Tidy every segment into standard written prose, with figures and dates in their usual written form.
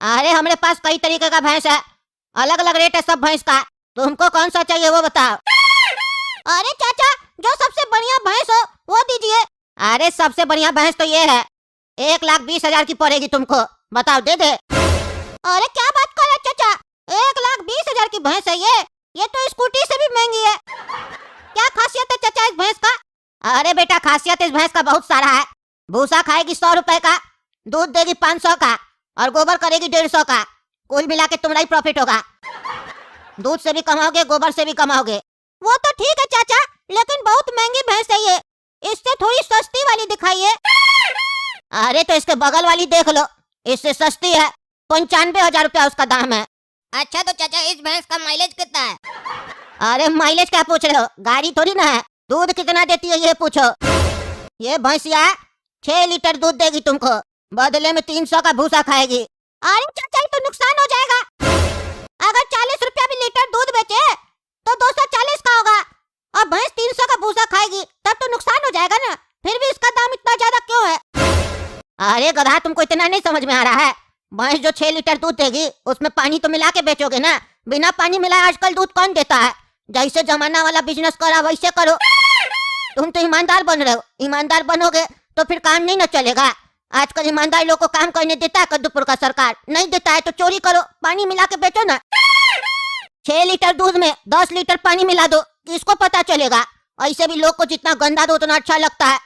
अरे हमारे पास कई तरीके का भैंस है, अलग अलग रेट है सब भैंस का। तुमको कौन सा चाहिए वो बताओ। अरे चाचा, जो सबसे बढ़िया भैंस हो वो दीजिए। अरे सबसे बढ़िया भैंस तो ये है, 1,20,000 की पड़ेगी तुमको, बताओ दे दे। अरे क्या बात कर रहे चाचा, 1,20,000 की भैंस है ये तो स्कूटी से भी महंगी है। क्या खासियत है चाचा इस भैंस का? अरे बेटा खासियत इस भैंस का बहुत सारा है। भूसा खाएगी 100 रुपए का, दूध देगी 500 का और गोबर करेगी 150 का। कुल मिला के तुम्हारा ही प्रॉफिट होगा। दूध से भी कमाओगे, गोबर से भी कमाओगे। वो तो ठीक है चाचा, लेकिन बहुत महंगी भैंस है ये, इससे थोड़ी सस्ती वाली दिखाइए। अरे तो इसके बगल वाली देख लो, इससे सस्ती है, 95,000 रुपया उसका दाम है। अच्छा तो चाचा इस भैंस का माइलेज कितना है? अरे माइलेज क्या पूछ रहे हो, गाड़ी थोड़ी ना है। दूध कितना देती है ये पूछो। ये भैंसिया 6 लीटर दूध देगी तुमको, बदले में 300 का भूसा खाएगी। अरे चाचा ये तो नुकसान हो जाएगा। अगर 40 रुपया भी लीटर दूध बेचे तो 240 का होगा, और भैंस 300 का भूसा खाएगी तब तो नुकसान हो जाएगा ना। फिर भी इसका दाम इतना ज्यादा क्यों है? अरे गधा, तुमको इतना नहीं समझ में आ रहा है। भैंस जो 6 लीटर दूध देगी उसमें पानी तो मिला के बेचोगे ना, बिना पानी मिलाए आजकल दूध कौन देता है। जैसे जमाना वाला बिजनेस करा वैसे करो। तुम तो ईमानदार बन रहे हो, ईमानदार बनोगे तो फिर काम नहीं न चलेगा। आजकल ईमानदार लोग को काम करने देता है कद्दूपुर का सरकार, नहीं देता है तो चोरी करो, पानी मिला के बेचो ना। 6 लीटर दूध में 10 लीटर पानी मिला दो, किसको पता चलेगा। ऐसे भी लोग को जितना गंदा दो उतना अच्छा लगता है।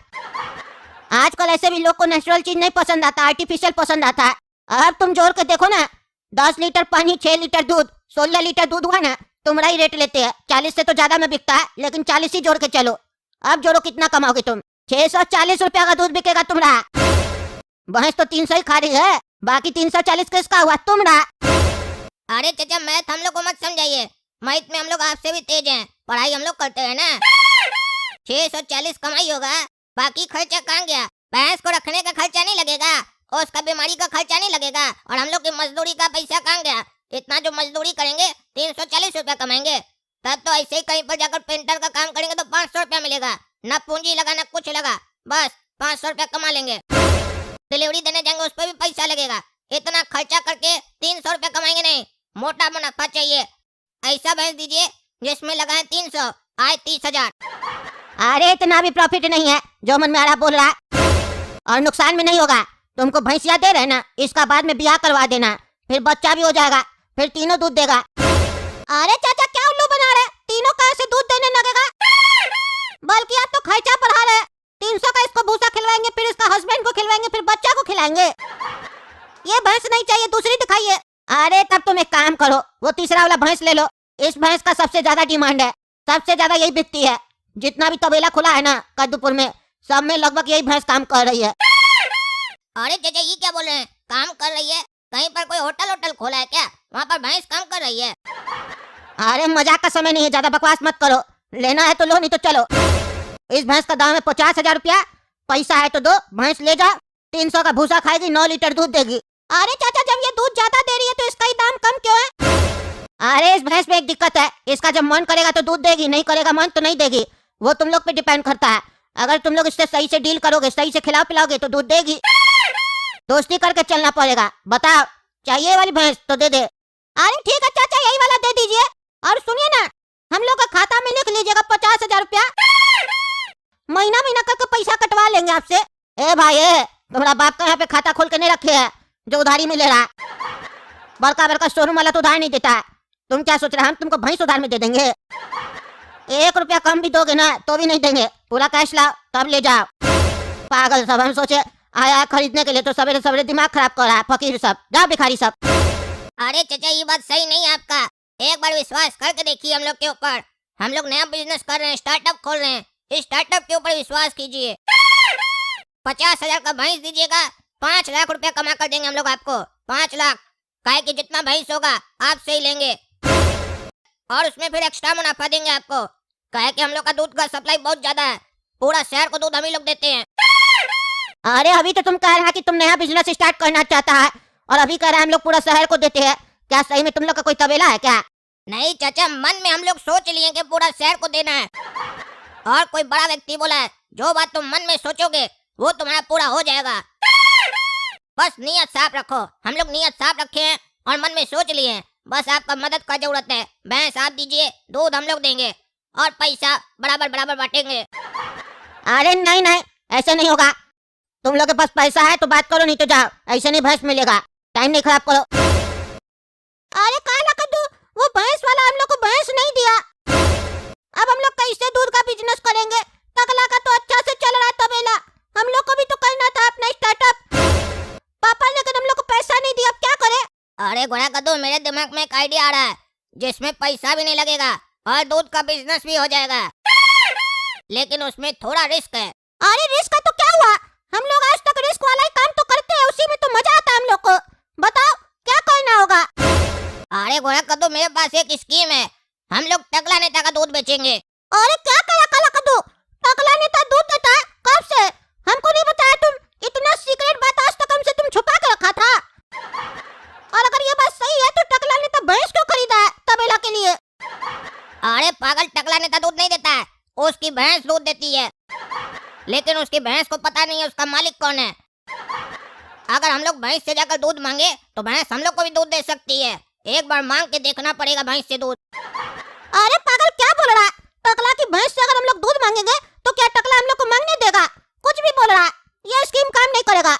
आजकल ऐसे भी लोग को नेचुरल चीज नहीं पसंद आता, आर्टिफिशियल पसंद आता है। अब तुम जोड़ के देखो ना, 10 लीटर पानी 6 लीटर दूध 16 लीटर दूध हुआ ना, तुम्हारा ही रेट लेते हैं। 40 से तो ज्यादा में बिकता है, लेकिन 40 ही जोड़ के चलो। अब जोड़ो कितना कमाओगे तुम, 640 रुपया का दूध बिकेगा तुम्हारा। भैंस तो 300 ही खा रही है, बाकी 340 किसका हुआ, तुम्हारा। अरे चाचा मैथ हम लोग को मत समझाइए, मैथ में हम लोग आपसे भी तेज हैं, पढ़ाई हम लोग करते हैं ना। 640 कमाई होगा, बाकी खर्चा कहाँ गया? भैंस को रखने का खर्चा नहीं लगेगा, और उसका बीमारी का खर्चा नहीं लगेगा, और हम लोग की मजदूरी का पैसा कहाँ गया? इतना जो मजदूरी करेंगे 340 रुपया कमाएंगे, तब तो ऐसे ही कहीं पर जाकर पेंटर का काम करेंगे तो 500 रुपया मिलेगा, ना पूंजी लगा ना कुछ लगा, बस 500 रुपया कमा लेंगे। डिलीवरी देने जाएंगे उस पर भी पैसा लगेगा, इतना खर्चा करके 300 रुपया कमाएंगे नहीं। मोटा मुनाफा चाहिए, ऐसा भैंस दीजिए जिसमें लगाए 300 आए 30,000। अरे इतना भी प्रॉफिट नहीं है जो मन में आ रहा बोल रहा, और नुकसान में नहीं होगा। तुमको भैंसिया दे रहे ना, इसका बाद में ब्याह करवा देना, फिर बच्चा भी हो जाएगा, फिर तीनों दूध देगा। अरे चाचा क्या उल्लू बना रहे, तीनों कैसे दूध देने लगेगा? बल्कि आप तो खर्चा बढ़ा रहे। 300 का इसको भूसा खिलवाएंगे, फिर इसका हस्बैंड को खिलवाएंगे, फिर बच्चा को खिलाएंगे। ये भैंस नहीं चाहिए, दूसरी दिखाइए। अरे तब तुम एक काम करो, वो तीसरा वाला भैंस ले लो। इस भैंस का सबसे ज्यादा डिमांड है, सबसे ज्यादा यही बिकती है। जितना भी तबेला खुला है ना कद्दूपुर में, सब में लगभग यही भैंस काम कर रही है। अरे चाचा ये क्या बोल रहे हैं, काम कर रही है? कहीं पर कोई होटल होटल खोला है क्या? वहाँ पर भैंस काम कर रही है? अरे मजाक का समय नहीं है, ज्यादा बकवास मत करो। लेना है तो लो, नहीं तो चलो। इस भैंस का दाम है 50,000 रुपया, पैसा है तो दो, भैंस ले जाओ। 300 का भूसा खाएगी, 9 लीटर दूध देगी। अरे चाचा जब ये दूध ज्यादा दे रही है तो इसका ही दाम कम क्यों है? अरे इस भैंस में एक दिक्कत है, इसका जब मन करेगा तो दूध देगी, नहीं करेगा मन तो नहीं देगी। वो तुम लोग पे डिपेंड करता है। अगर तुम लोग इससे सही से डील करोगे, सही से खिलाओ पिलाओगे तो दूध देगी। दोस्ती करके चलना पड़ेगा। बताओ चाहिए वाली भैंस तो दे दे। अरे ठीक है चाचा यही वाला दे दीजिए। और सुनिए ना, हम लोग का खाता में लिख लीजिएगा 50,000 रुपया, महीना महीना करके पैसा कटवा लेंगे आपसे। ए भाई तुम्हारा बाप का यहाँ पे खाता खोल के नहीं रखे है जो उधारी में ले रहा है। बड़का बड़का शोरूम वाला तो उधार नहीं देता है। तुम क्या सोच रहे हैं हम तुमको भैंस उधार में दे देंगे? 1 रुपया कम भी दोगे ना तो भी नहीं देंगे, पूरा कैश लाओ तब ले जाओ। पागल सब, हम सोचे आया खरीदने के लिए तो सवेरे सवेरे दिमाग खराब कर रहा है फकीर सब, जाओ भिखारी सब। अरे चाचा ये बात सही नहीं है आपका, एक बार विश्वास करके देखिए हम लोग के ऊपर। हम लोग नया बिजनेस कर रहे हैं, स्टार्टअप खोल रहे हैं, इस स्टार्टअप के ऊपर विश्वास कीजिए। 50,000 का भैंस दीजिएगा, 5 लाख रुपया कमा कर देंगे हम लोग आपको। 5 लाख, काहे कि जितना भैंस होगा आपसे ही लेंगे, और उसमें फिर एक्स्ट्रा मुनाफा देंगे आपको। काहे कि हम लोग का दूध का सप्लाई बहुत ज्यादा है, पूरा शहर को दूध हम ही लोग देते हैं। अरे अभी तो तुम कह रहे हैं कि तुम नया बिजनेस स्टार्ट करना चाहता है, और अभी कह रहे हैं हम लोग पूरा शहर को देते हैं। क्या सही में तुम लोग का कोई तबेला है क्या? नहीं चाचा, मन में हम लोग सोच लिए कि पूरा शहर को देना है, और कोई बड़ा व्यक्ति बोला है जो बात तुम मन में सोचोगे वो तुम्हारा पूरा हो जाएगा। बस नीयत साफ रखो। हम लोग नीयत साफ रखे हैं और मन में सोच लिए हैं, बस आपका मदद का जरूरत है। भैंस आप दीजिए, दूध हम लोग देंगे और पैसा बराबर बराबर बांटेंगे। अरे नहीं नहीं, ऐसे नहीं होगा। तुम लोग के पास पैसा है तो बात करो, नहीं तो जाओ। ऐसे नहीं भैंस मिलेगा, टाइम नहीं खराब करो। अरे काला कद्दू, वो भैंस वाला हम लोग को भैंस नहीं दिया। अब हम लोग कैसे दूध का बिजनेस करेंगे? टकला का तो अच्छा से चल रहा तबेला, हम लोग को भी तो करना था अपना स्टार्टअप। पापा लेकिन हम लोग को पैसा नहीं दिया, अब क्या करें? अरे घोड़ा कद्दू, मेरे दिमाग में एक आइडिया आ रहा है जिसमें पैसा भी नहीं लगेगा और दूध का बिजनेस भी हो जाएगा, लेकिन उसमें थोड़ा रिस्क है। अरे रिस्क का तो क्या हुआ? हम लोग आज तक रिस्क वाला ही काम तो करते हैं, उसी में तो मजा आता है हम लोग को। बताओ क्या करना होगा? अरे घोड़ा कद्दू, मेरे पास एक स्कीम है। हम लोग टकला नेता का दूध बेचेंगे। अरे क्या करा काला कद्दू? टकला नेता दूध देता है? कब से? हमको नहीं बताया तुम। इतना सीक्रेट बात आज तक हमसे तुम छुपा के रखा था। और अगर ये बात सही है तो टकला नेता भैंस क्यों खरीदा है तबेला के लिए? अरे पागल, टकला नेता दूध नहीं देता है, उसकी भैंस दूध देती है, लेकिन उसकी भैंस को पता नहीं है उसका मालिक कौन है। अगर हम लोग भैंस से जाकर दूध मांगे तो भैंस हम लोग को भी दूध दे सकती है। एक बार मांग के देखना पड़ेगा भैंस से दूध। अरे पागल, क्या बोल रहा है? टकला की भैंस से अगर हम लोग दूध मांगेंगे तो क्या टकला हम लोग को मांगने देगा? कुछ भी बोल रहा है, ये स्कीम काम नहीं करेगा।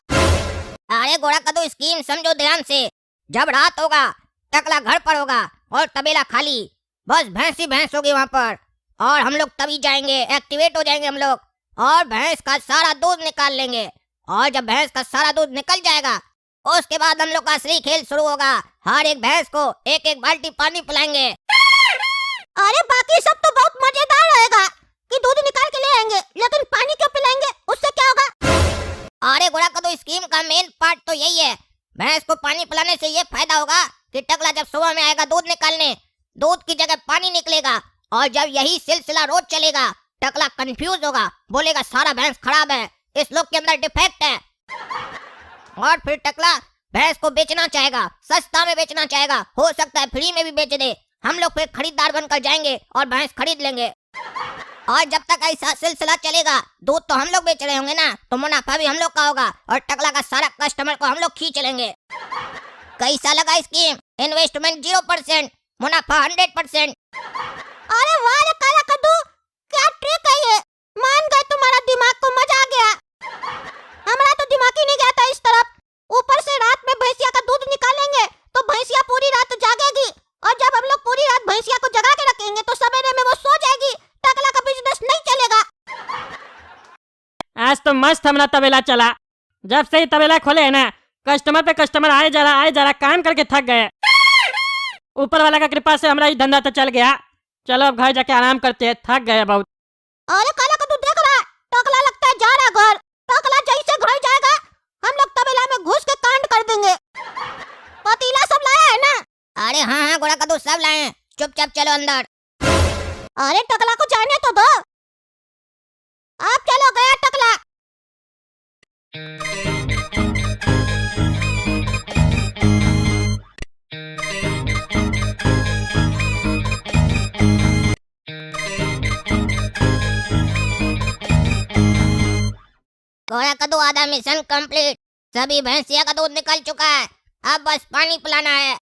अरे घोड़ा कद्दू, स्कीम समझो ध्यान से। जब रात होगा, टकला घर पर होगा और तबेला खाली, बस भैंस ही भैंस होगी वहाँ पर, और हम लोग तभी जाएंगे, एक्टिवेट हो जाएंगे हम लोग और भैंस का सारा दूध निकाल लेंगे। और जब भैंस का सारा दूध निकल जाएगा, उसके बाद हम लोग का असली खेल शुरू होगा। हर एक भैंस को एक एक बाल्टी पानी पिलाएंगे। अरे बाकी सब तो बहुत मजेदार रहेगा कि दूध निकाल के ले आएंगे, लेकिन पानी क्यों पिलाएंगे? उससे क्या होगा? अरे घोड़ा कद्दू, स्कीम का मेन पार्ट तो यही है। भैंस को पानी पिलाने से ये फायदा होगा कि टकला जब सुबह में आएगा दूध निकालने, दूध की जगह पानी निकलेगा, और जब यही सिलसिला रोज चलेगा, टकला कंफ्यूज होगा, बोलेगा सारा भैंस खराब है, इस लोग के अंदर डिफेक्ट है, और फिर टकला भैंस को बेचना चाहेगा, सस्ता में बेचना चाहेगा, हो सकता है फ्री में भी बेच दे। हम लोग फिर खरीदार बनकर जाएंगे और भैंस खरीद लेंगे। और जब तक ऐसा सिलसिला चलेगा, दूध तो हम लोग बेच रहे होंगे ना, तो मुनाफा भी हम लोग का होगा और टकला का सारा कस्टमर को हम लोग खींच लेंगे। कैसा लगा स्कीम? इन्वेस्टमेंट 0%, मुनाफा 100%। अरे वाह रे काला कद्दू, क्या ट्रिक है ये? मान गए, तुम्हारा दिमाग को मजा आ गया। हमारा तो दिमाग ही नहीं गया था इस तरफ। ऊपर से रात में भैंसिया का दूध निकालेंगे तो भैंसिया पूरी रात जागेगी, और जब हम लोग पूरी रात भैंसिया को जगा के रखेंगे तो सवेरे में वो सो जाएगी। टकला का बिजनेस नहीं चलेगा। आज तो मस्त हमारा तबेला चला। जब से ही तबेला खोले है ना, कस्टमर पे कस्टमर आए जा रहा, काम करके थक गए। ऊपर वाला का कृपा से हमारा ये धंधा तो चल गया। चलो अब घर जाके आराम करते हैं, थक गए बहुत। अरे काला कद्दू, देख रहा है? टकला लगता है जा रहा घर। टकला जैसे घर जाएगा, हम लोग तबेला में घुस के कांड कर देंगे। पतीला सब लाया है ना? अरे हाँ हाँ घोड़ा कद्दू, सब लाए हैं, चुपचाप चलो अंदर। अरे टकला को जाने तो दो। आप चलो, गया टकला। घोड़ा कद्दू, आधा मिशन कंप्लीट। सभी भैंसिया का दूध निकल चुका है, अब बस पानी पिलाना है।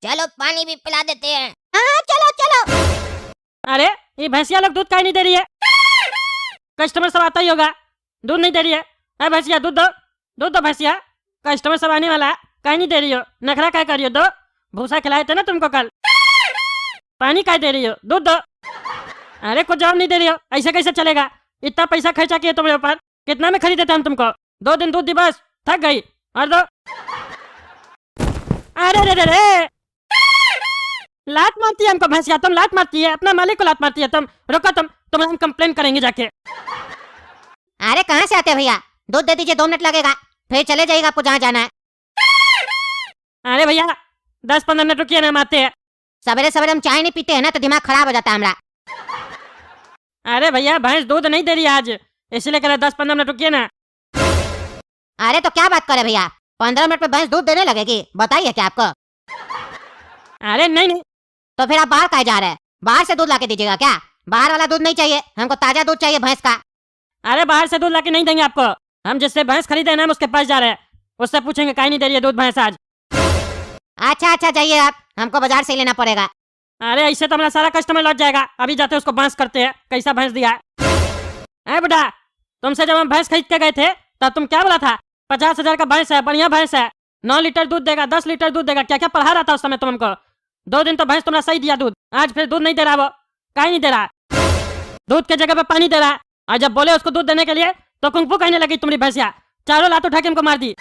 चलो पानी भी पिला देते हैं। हाँ चलो चलो। अरे ये भैंसिया लोग दूध काहे नहीं दे रही है? कस्टमर सब आता ही होगा, दूध नहीं दे रही है। अरे भैंसिया दूध दो, दूध दो भैंसिया। कस्टमर सब आने वाला है, काहे नहीं दे रही हो? नखरा काहे कर रही हो? दो, भूसा खिलाए थे ना तुमको कल। पानी काहे दे रही हो? दूध दो। अरे कुछ जवाब नहीं दे रही हो, ऐसे कैसे चलेगा? इतना पैसा खर्चा किए तुम्हारे ऊपर, कितना में खरीदे थे हम तुमको? 2 दिन दूध दी, बस थक गई। और दो। अरे रे रे रे, लात मारती है हमको भैंसिया, तुम लात मारती है, अपना मालिक को लात मारती है तुम। रुको तुम हम कंप्लेन करेंगे जाके। अरे कहाँ से आते हैं भैया? दूध दे दीजिए, 2 मिनट लगेगा, फिर चले जाइएगा आपको जहाँ जाना है। अरे भैया 10-15 मिनट रुकिए ना, हम आते हैं। सवेरे सवेरे हम चाय नहीं पीते हैं ना, तो दिमाग खराब हो जाता है हमारा। अरे भैया भैंस दूध नहीं दे रही आज, इसलिए कह रहे 10-15 मिनट रुकिए ना। अरे तो क्या बात करे भैया, 15 मिनट में भैंस दूध देने लगेगी? बताइए क्या आपको? अरे नहीं, तो फिर आप बाहर काहे जा रहे हैं? बाहर से दूध लाके दीजिएगा क्या? बाहर वाला दूध नहीं चाहिए, हमको ताजा दूध चाहिए भैंस का। अरे बाहर से दूध लाके नहीं देंगे आपको, हम जिससे भैंस खरीदे ना हम उसके पास जा रहे हैं। उससे पूछेंगे काहे नहीं दे रही है दूध भैंस आज। अच्छा अच्छा जाइए आप, हमको बाजार से लेना पड़ेगा। अरे ऐसे तो हमारा सारा कस्टमर लौट जाएगा। अभी जाते उसको बांस करते हैं कैसा भैंस दिया है। बुढ़ा, तुमसे जब हम भैंस खरीद के गए थे तब तुम क्या बोला था? 50,000 का भैंस है, बढ़िया भैंस है, 9 लीटर दूध देगा, 10 लीटर दूध देगा, क्या क्या पढ़ा रहा था उस समय तुम हमको। 2 दिन तो भैंस तुमने सही दिया दूध, आज फिर दूध नहीं दे रहा। वो काहे नहीं दे रहा? दूध के जगह पे पानी दे रहा। और जब बोले उसको दूध देने के लिए तो कुंफू कहने लगी तुम्हारी भैंसिया, चारों लात उठा के हमको मार दी।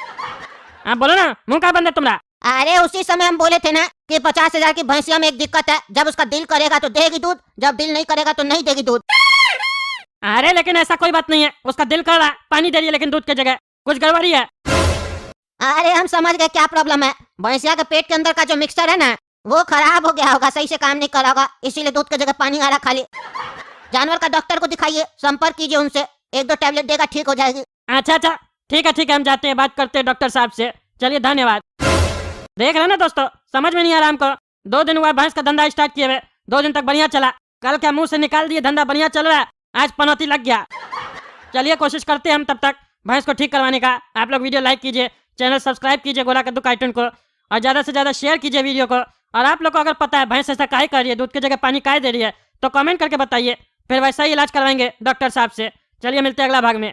आप बोलो ना, मुंह का बंद है तुम्हारा। अरे उसी समय हम बोले थे ना कि 50,000 की भैंसिया में एक दिक्कत है, जब उसका दिल करेगा तो देगी दूध, जब दिल नहीं करेगा तो नहीं देगी दूध। अरे लेकिन ऐसा कोई बात नहीं है, उसका दिल कर रहा, पानी दे रही है लेकिन दूध के जगह, कुछ गड़बड़ी है। अरे हम समझ गए क्या प्रॉब्लम है। भैंसिया के पेट के अंदर का जो मिक्सचर है ना वो खराब हो गया होगा, सही से काम नहीं कर रहा होगा, इसीलिए दूध की जगह पानी आ रहा खाली। जानवर का डॉक्टर को दिखाइए, संपर्क कीजिए उनसे, 1-2 टैबलेट देगा, ठीक हो जाएगी। अच्छा अच्छा ठीक है हम जाते हैं, बात करते हैं डॉक्टर साहब से। चलिए धन्यवाद। देख रहे ना दोस्तों, समझ में नहीं आ रहा हमको। 2 दिन हुआ भैंस का धंधा स्टार्ट किए हुए, 2 दिन तक बढ़िया चला, कल क्या मुंह से निकाल दिए धंधा बढ़िया चल रहा है, आज पनौती लग गया। चलिए कोशिश करते हैं हम तब तक भैंस को ठीक करवाने का। आप लोग वीडियो लाइक कीजिए, चैनल सब्सक्राइब कीजिए गोला कद्दू कार्टून को, और ज़्यादा से ज़्यादा शेयर कीजिए वीडियो को। और आप लोग को अगर पता है भैंस ऐसा काहे कर रही है, दूध की जगह पानी काहे दे रही है, तो कमेंट करके बताइए, फिर वैसा ही इलाज करवाएंगे डॉक्टर साहब से। चलिए मिलते हैं अगला भाग में।